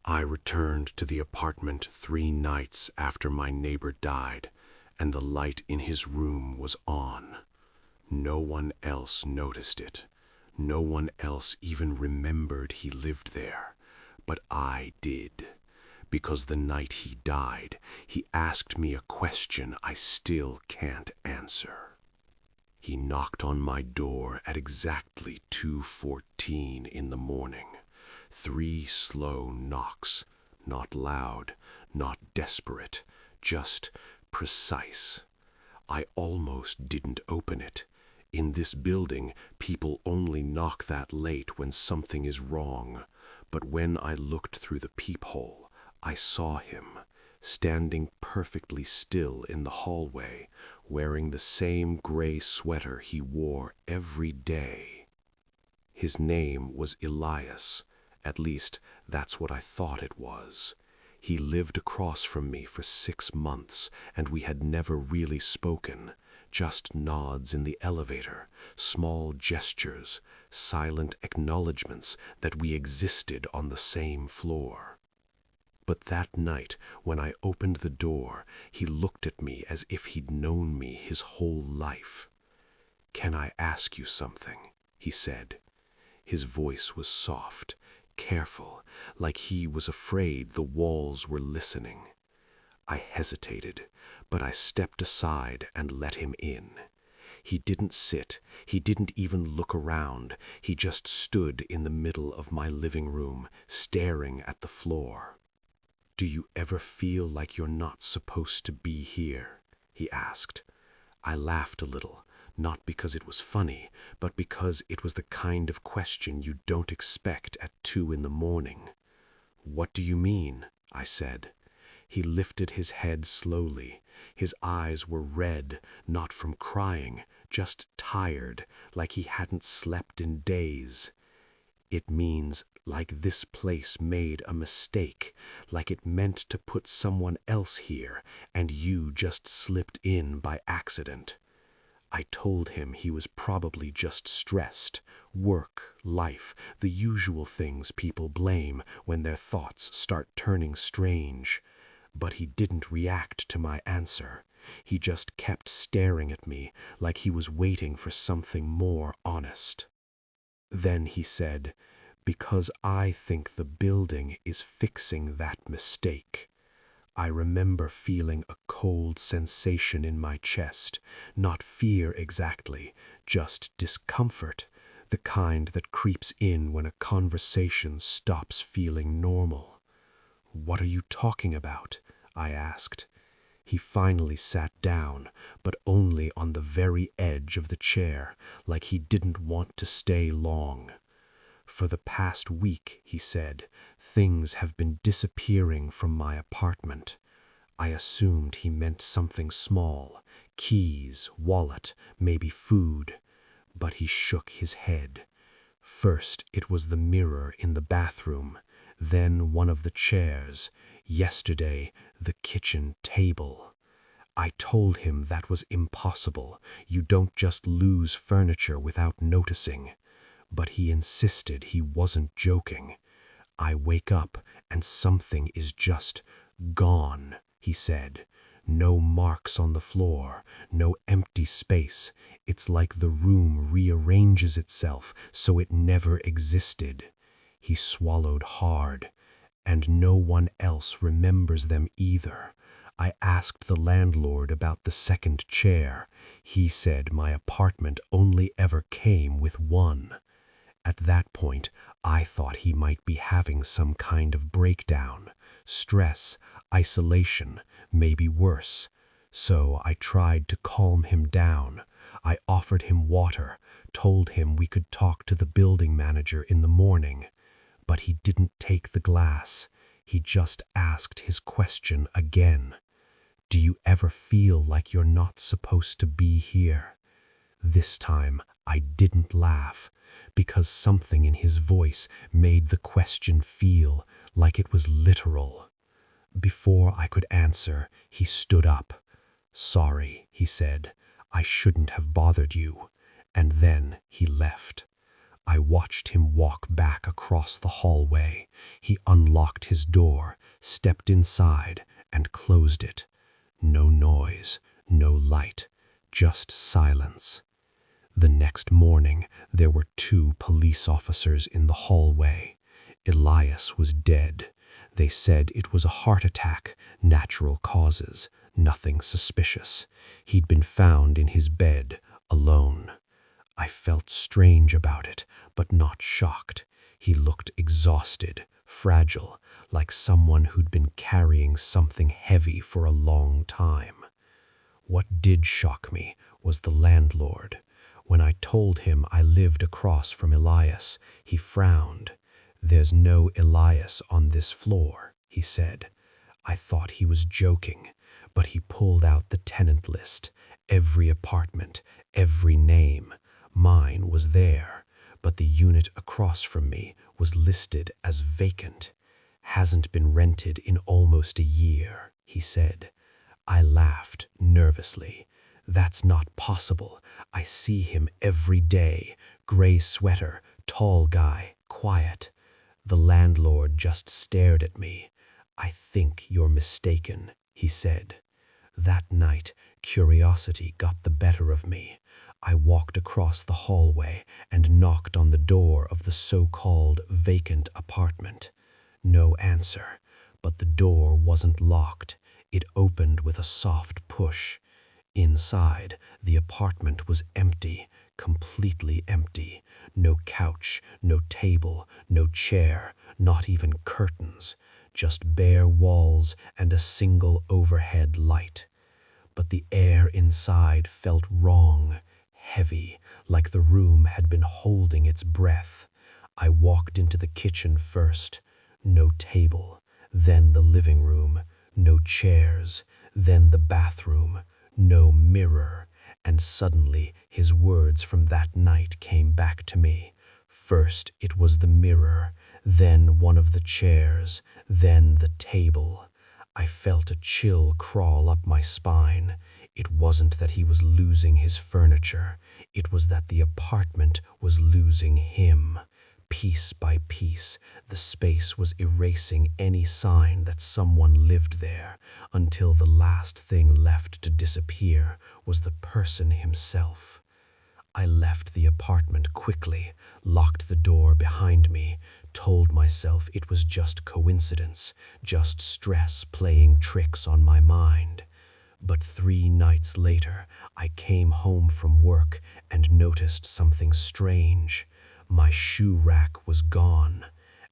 I returned to the apartment 3 nights after my neighbor died, and the light in his room was on. No one else noticed it. No one else even remembered he lived there. But I did. Because the night he died, he asked me a question I still can't answer. He knocked on my door at exactly 2:14 in the morning. 3 slow knocks, not loud, not desperate, just precise. I almost didn't open it. In this building, people only knock that late when something is wrong. But when I looked through the peephole, I saw him, standing perfectly still in the hallway, wearing the same gray sweater he wore every day. His name was Elias. At least, that's what I thought it was. He lived across from me for 6 months, and we had never really spoken. Just nods in the elevator, small gestures, silent acknowledgments that we existed on the same floor. But that night, when I opened the door, he looked at me as if he'd known me his whole life. "Can I ask you something?" he said. His voice was soft, careful, like he was afraid the walls were listening. I hesitated, but I stepped aside and let him in. He didn't sit, he didn't even look around, he just stood in the middle of my living room, staring at the floor. "Do you ever feel like you're not supposed to be here?" he asked. I laughed a little, not because it was funny, but because it was the kind of question you don't expect at 2 in the morning. "What do you mean?" I said. He lifted his head slowly. His eyes were red, not from crying, just tired, like he hadn't slept in days. "It means like this place made a mistake, like it meant to put someone else here, and you just slipped in by accident." I told him he was probably just stressed. Work, life, the usual things people blame when their thoughts start turning strange. But he didn't react to my answer. He just kept staring at me like he was waiting for something more honest. Then he said, "Because I think the building is fixing that mistake." I remember feeling a cold sensation in my chest, not fear exactly, just discomfort, the kind that creeps in when a conversation stops feeling normal. "What are you talking about?" I asked. He finally sat down, but only on the very edge of the chair, like he didn't want to stay long. "For the past week," he said, "things have been disappearing from my apartment." I assumed he meant something small, keys, wallet, maybe food. But he shook his head. First it was the mirror in the bathroom, then one of the chairs, yesterday the kitchen table. I told him that was impossible. You don't just lose furniture without noticing. But he insisted he wasn't joking. "I wake up and something is just gone," he said. "No marks on the floor, no empty space. It's like the room rearranges itself so it never existed." He swallowed hard. "And no one else remembers them either." I asked the landlord about the second chair. He said my apartment only ever came with one. At that point, I thought he might be having some kind of breakdown. Stress, isolation, maybe worse. So I tried to calm him down. I offered him water, told him we could talk to the building manager in the morning. But he didn't take the glass. He just asked his question again. "Do you ever feel like you're not supposed to be here?" This time, I didn't laugh, because something in his voice made the question feel like it was literal. Before I could answer, he stood up. "Sorry," he said. "I shouldn't have bothered you." And then he left. I watched him walk back across the hallway. He unlocked his door, stepped inside, and closed it. No noise, no light, just silence. The next morning, there were 2 police officers in the hallway. Elias was dead. They said it was a heart attack, natural causes, nothing suspicious. He'd been found in his bed, alone. I felt strange about it, but not shocked. He looked exhausted, fragile, like someone who'd been carrying something heavy for a long time. What did shock me was the landlord. When I told him I lived across from Elias, he frowned. "There's no Elias on this floor," he said. I thought he was joking, but he pulled out the tenant list, every apartment, every name. Mine was there, but the unit across from me was listed as vacant. "Hasn't been rented in almost a year," he said. I laughed nervously. "That's not possible. I see him every day. Gray sweater, tall guy, quiet." The landlord just stared at me. "I think you're mistaken," he said. That night, curiosity got the better of me. I walked across the hallway and knocked on the door of the so-called vacant apartment. No answer, but the door wasn't locked. It opened with a soft push. Inside, the apartment was empty, completely empty. No couch, no table, no chair, not even curtains. Just bare walls and a single overhead light. But the air inside felt wrong, heavy, like the room had been holding its breath. I walked into the kitchen first. No table, then the living room. No chairs, then the bathroom. No mirror. And suddenly his words from that night came back to me. First it was the mirror, then one of the chairs, then the table. I felt a chill crawl up my spine. It wasn't that he was losing his furniture. It was that the apartment was losing him. Piece by piece, the space was erasing any sign that someone lived there, until the last thing left to disappear was the person himself. I left the apartment quickly, locked the door behind me, told myself it was just coincidence, just stress playing tricks on my mind. But 3 nights later, I came home from work and noticed something strange. My shoe rack was gone.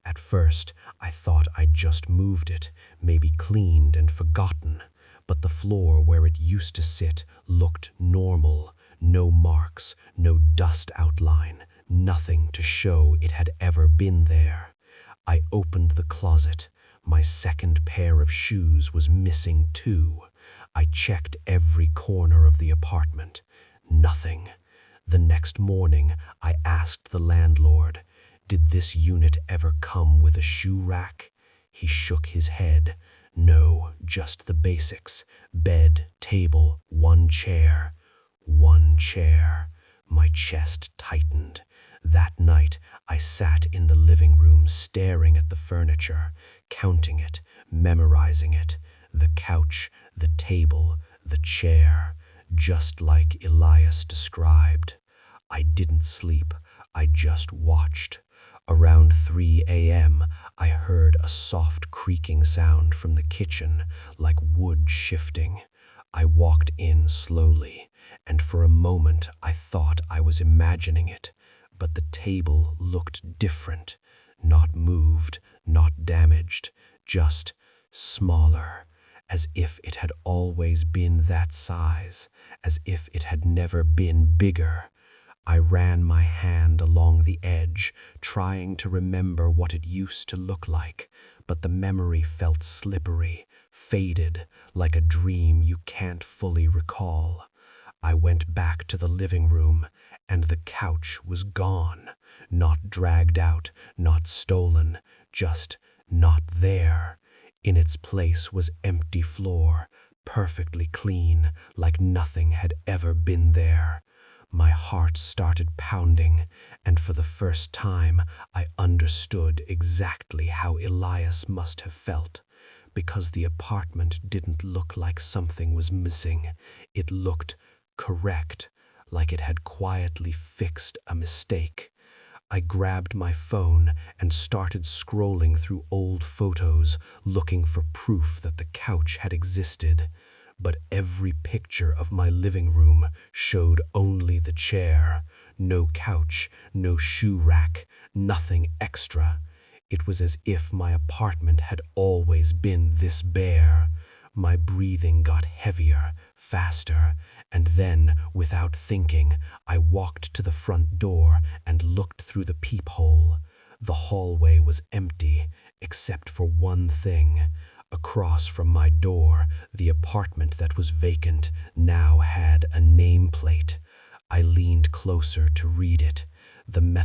At first, I thought I'd just moved it, maybe cleaned and forgotten. But the floor where it used to sit looked normal. No marks, no dust outline, nothing to show it had ever been there. I opened the closet. My second pair of shoes was missing too. I checked every corner of the apartment. Nothing. The next morning, I asked the landlord, "Did this unit ever come with a shoe rack?" He shook his head. "No, just the basics. Bed, table, 1 chair." 1 chair. My chest tightened. That night, I sat in the living room staring at the furniture, counting it, memorizing it. The couch, the table, the chair, just like Elias described. I didn't sleep. I just watched. Around 3 a.m., I heard a soft creaking sound from the kitchen, like wood shifting. I walked in slowly, and for a moment I thought I was imagining it, but the table looked different, not moved, not damaged, just smaller, as if it had always been that size, as if it had never been bigger. I ran my hand along the edge, trying to remember what it used to look like, but the memory felt slippery, faded, like a dream you can't fully recall. I went back to the living room, and the couch was gone, not dragged out, not stolen, just not there. In its place was empty floor, perfectly clean, like nothing had ever been there. My heart started pounding, and for the first time I understood exactly how Elias must have felt. Because the apartment didn't look like something was missing. It looked correct, like it had quietly fixed a mistake. I grabbed my phone and started scrolling through old photos, looking for proof that the couch had existed. But every picture of my living room showed only the chair. No couch, no shoe rack, nothing extra. It was as if my apartment had always been this bare. My breathing got heavier, faster, and then, without thinking, I walked to the front door and looked through the peephole. The hallway was empty, except for one thing. Across from my door, the apartment that was vacant now had a nameplate. I leaned closer to read it. The metal